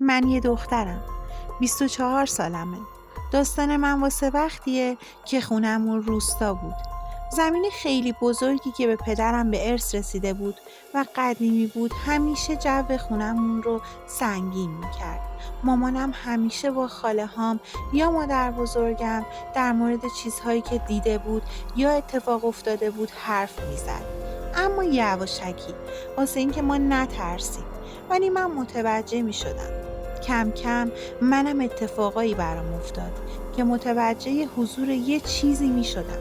من یه دخترم. 24 سالمه. داستان من واسه وقتیه که خونمون روستا بود. زمین خیلی بزرگی که به پدرم به ارث رسیده بود و قدیمی بود همیشه جو خونمون رو سنگین میکرد. مامانم همیشه با خاله هام یا مادر بزرگم در مورد چیزهایی که دیده بود یا اتفاق افتاده بود حرف میزد. اما یواشکی واسه اینکه ما نترسیم. ولی من متوجه میشدم. کم کم منم اتفاقایی برام افتاد که متوجه حضور یه چیزی می شدم.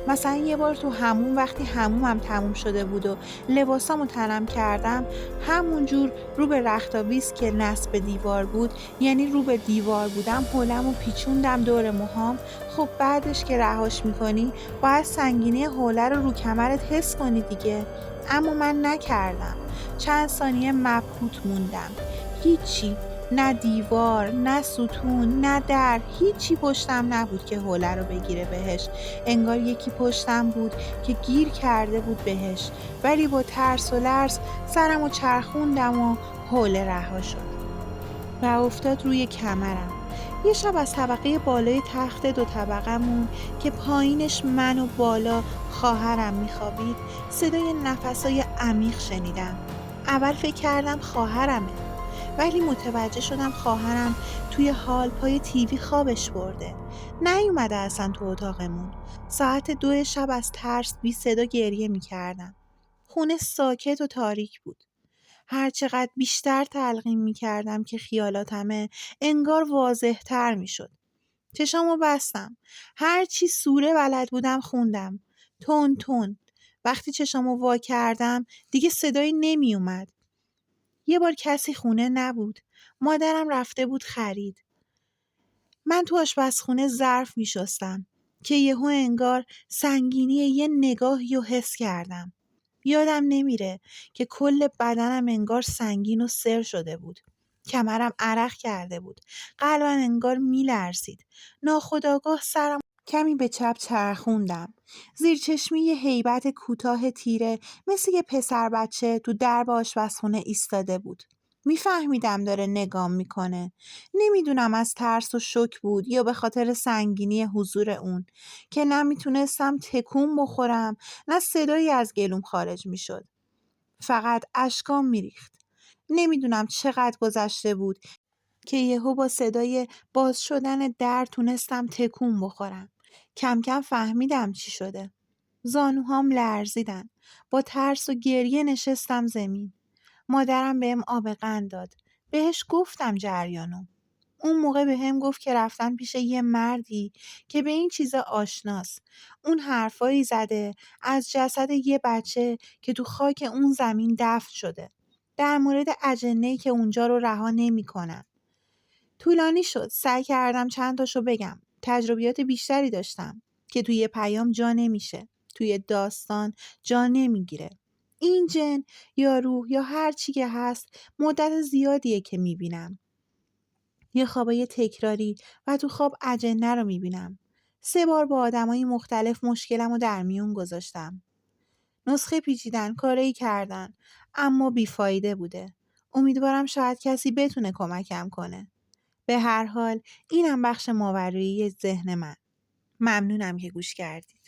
مثلا یه بار تو همون وقتی همومم تموم شده بود و لباسامو تنم کردم، همونجور رو به رختابیز که نصب دیوار بود، یعنی رو به دیوار بودم، حولمو پیچوندم دور موهام. خب بعدش که رهاش میکنی باید سنگینی حوله رو کمرت حس کنی دیگه. اما من نکردم. چند ثانیه مبهوت موندم. هیچی، نه دیوار، نه ستون، نه در، هیچی پشتم نبود که حوله رو بگیره بهش. انگار یکی پشتم بود که گیر کرده بود بهش. ولی با ترس و لرز سرمو چرخوندم و حوله رها شد و افتاد روی کمرم. یه شب از طبقه بالای تخت 2 طبقمون که پایینش من و بالا خواهرم میخوابید صدای نفسای عمیق شنیدم. اول فکر کردم خواهرمه، ولی متوجه شدم خواهرم توی هال پای تیوی خوابش برده. نیومده اصلا تو اتاقمون. ساعت 2 شب از ترس بی صدا گریه میکردم. خونه ساکت و تاریک بود. هر چقدر بیشتر تلقین میکردم که خیالاتمه انگار واضح تر میشد. چشامو بستم. هر چی سوره بلد بودم خوندم. تون تون. وقتی چشامو وا کردم دیگه صدایی نمیومد. یه بار کسی خونه نبود. مادرم رفته بود خرید. من تو آشپزخونه ظرف می‌شستم که یهو انگار سنگینی یه نگاهی رو حس کردم. یادم نمیره که کل بدنم انگار سنگین و سر شده بود. کمرم عرق کرده بود. قلبم انگار میلرزید. ناخودآگاه سرم کمی به چپ چرخوندم. زیر چشمی یه هیبت کوتاه تیره مثل یه پسر بچه تو درب آشپزخونه ایستاده بود. میفهمیدم داره نگام میکنه. نمیدونم از ترس و شوک بود یا به خاطر سنگینی حضور اون که نمیتونستم تکون بخورم، نه صدایی از گلوم خارج میشد. فقط اشکام میریخت. نمیدونم چقدر گذشته بود که یهو با صدای باز شدن در تونستم تکون بخورم. کم کم فهمیدم چی شده. زانوهام لرزیدن. با ترس و گریه نشستم زمین. مادرم بهم آب قند داد. بهش گفتم جریانو. اون موقع بهم گفت که رفتن پیش یه مردی که به این چیزا آشناست. اون حرفایی زده از جسد یه بچه که تو خاک اون زمین دفن شده. در مورد اجنه‌ای که اونجا رو رها نمی‌کنن. طولانی شد. سعی کردم چند تاشو بگم. تجربیات بیشتری داشتم که توی یه پیام جا نمیشه. توی داستان جا نمیگیره. این جن یا روح یا هر چی که هست مدت زیادیه که میبینم. یه خوابای تکراری و تو خواب اجنه رو میبینم. 3 بار با آدمای مختلف مشکلم رو در میون گذاشتم. نسخه پیچیدن، کاری کردن، اما بیفایده بوده. امیدوارم شاید کسی بتونه کمکم کنه. به هر حال اینم بخش ماورایی ذهن من. ممنونم که گوش کردید.